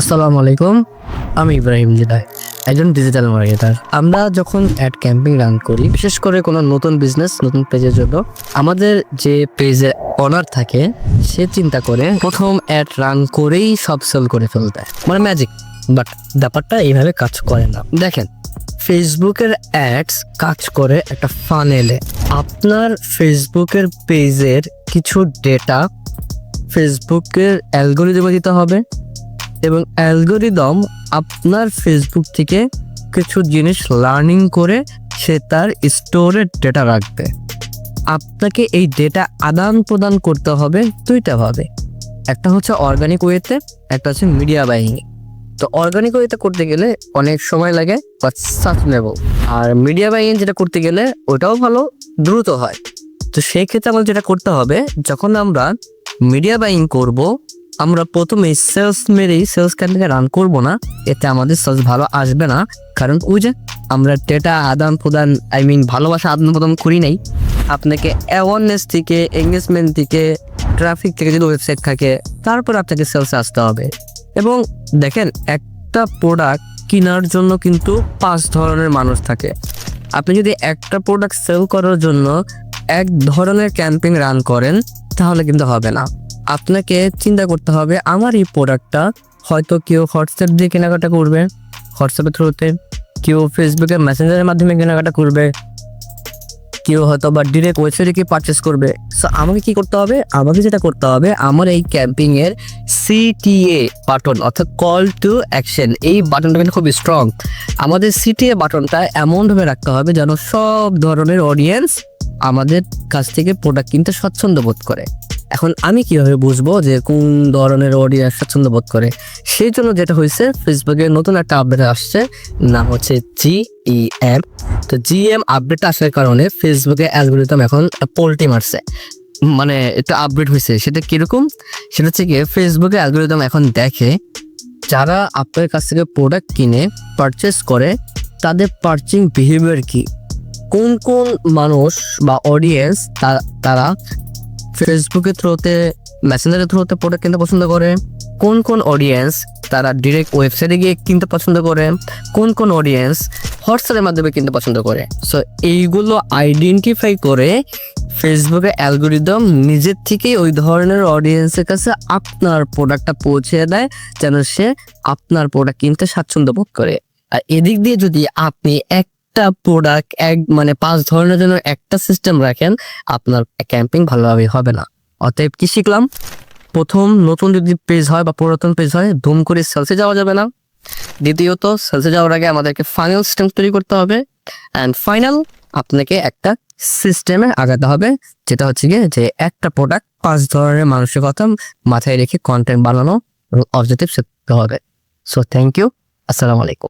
আসসালামু আলাইকুম, আমি ইব্রাহিম জিদাই, একজন ডিজিটাল মার্কেটার। আমরা যখন অ্যাড ক্যাম্পেইন রান করি, বিশেষ করে কোনো নতুন বিজনেস, নতুন পেজের জন্য, আমাদের যে পেজের অনার থাকে সে চিন্তা করে প্রথম অ্যাড রান করেই সব সেল করে ফেলতে, মানে ম্যাজিক। বাট ব্যাপারটা এইভাবে কাজ করে না। দেখেন, ফেসবুকের অ্যাডস কাজ করে একটা ফানেলে। আপনার ফেসবুকের পেজের কিছু ডেটা ফেসবুকের অ্যালগোরিদমে দিতে হবে এবং অ্যালগোরিদম আপনার ফেসবুক থেকে কিছু জিনিস লার্নিং করে সে তার স্টোরের ডেটা রাখবে। আপনাকে এই ডেটা আদান প্রদান করতে হবে দুইটা ভাবে, একটা হচ্ছে অর্গানিক ওয়েতে, একটা হচ্ছে মিডিয়া বাইং। তো অর্গানিক ওয়েতে করতে গেলে অনেক সময় লাগে বাট সাস্টেনেবল, আর মিডিয়া বাইং যেটা করতে গেলে ওটাও ভালো, দ্রুত হয়। তো সেই ক্ষেত্রে আমাদের যেটা করতে হবে, যখন আমরা মিডিয়া বাইং করব, আমরা প্রথমে সেলস মেরেই সেলস ক্যাম্পেইন রান করব না, এতে আমাদের সেলস ভালো আসবে না। কারণ ওই যে আমরা ডেটা আদান প্রদান, ভালোবাসা আদান প্রদান করি নাই। আপনাকে অ্যাওয়ারনেস থেকে, এঙ্গেজমেন্ট থেকে, ট্রাফিক থেকে যদি ওয়েবসাইট থাকে, তারপর আপনাকে সেলসে আসতে হবে। এবং দেখেন, একটা প্রোডাক্ট কেনার জন্য কিন্তু 5 ধরনের মানুষ থাকে। আপনি যদি একটা প্রোডাক্ট সেল করার জন্য এক ধরনের ক্যাম্পেইন রান করেন, তাহলে কিন্তু হবে না। আপনাকে চিন্তা করতে হবে, আমার এই প্রোডাক্টটা হয়তো কেউ হোয়াটসঅ্যাপ দিয়ে কেনাকাটা করবে, হোয়াটসঅ্যাপের থ্রুতে, কেউ ফেসবুকের মেসেঞ্জারের মাধ্যমে কেনাকাটা করবে, কেউ হয়তো বা ডিরেক্ট ওয়েবসাইটে গিয়ে পারচেস করবে। সো আমাকে কি করতে হবে? আমাকে যেটা করতে হবে, আমার এই ক্যাম্পেইনের CTA বাটন, অর্থাৎ কল টু অ্যাকশন, এই বাটনটা কিন্তু খুব স্ট্রং। আমাদের CTA বাটনটা এমনভাবে রাখতে হবে যেন সব ধরনের অডিয়েন্স আমাদের কাছ থেকে প্রোডাক্ট কিনতে স্বচ্ছন্দ বোধ করে। এখন আমি কিভাবে বুঝবো যে কোন ধরনের অডিয়েন্স স্বচ্ছন্দ বোধ করে? সেই জন্য যেটা হয়েছে, ফেসবুকে নতুন একটা আপডেট আসছে, নাম হচ্ছে GEM। তো GEM আপডেট আসার কারণে ফেসবুকে অ্যালগোরিদম এখন পোল্টি মারছে, মানে এটা আপডেট হয়েছে। সেটা কিরকম? সেটা হচ্ছে গিয়ে ফেসবুকে অ্যালগোরিদম এখন দেখে যারা আপনার কাছ থেকে প্রোডাক্ট কিনে পারচেস করে, তাদের পারচেজিং বিহেভিয়ার কি, কোন কোন মানুষ বা অডিয়েন্স তারা ফেসবুকের থ্রুতে, মেসেঞ্জারের থ্রুতে প্রোডাক্ট কিনতে পছন্দ করে, কোন কোন অডিয়েন্স তারা ডিরেক্ট ওয়েবসাইটে গিয়ে কিনতে পছন্দ করে, কোন কোন অডিয়েন্স হোয়াটসঅ্যাপের মাধ্যমে কিনতে পছন্দ করে। সো এইগুলো আইডেন্টিফাই করে ফেসবুকের অ্যালগোরিদম নিজের থেকেই ওই ধরনের অডিয়েন্সের কাছে আপনার প্রোডাক্টটা পৌঁছে দেয়, যেন সে আপনার প্রোডাক্ট কিনতে স্বাচ্ছন্দ্য বোধ করে। আর এদিক দিয়ে যদি আপনি একটা প্রোডাক্ট 5 ধরনের জন্য একটা সিস্টেম রাখেন, আপনার ক্যাম্পেইন ভালোভাবে হবে না। অতএব কি শিখলাম? প্রথম, নতুন যদি পেজ হয় বা পুরাতন পেজ হয়, ধুম করে সেলসে যাওয়া যাবে না। দ্বিতীয়ত, সেলসে যাওয়ার আগে আমাদেরকে ফাইনাল সিস্টেম তৈরি করতে হবে। অ্যান্ড ফাইনাল, আপনাকে একটা সিস্টেমে আগাতে হবে, যেটা হচ্ছে গিয়ে যে একটা প্রোডাক্ট 5 ধরনের মানুষের কথা মাথায় রেখে কন্টেন্ট বানানো অবজেক্টিভ শিখতে হবে। সো থ্যাংক ইউ, আসসালামু আলাইকুম।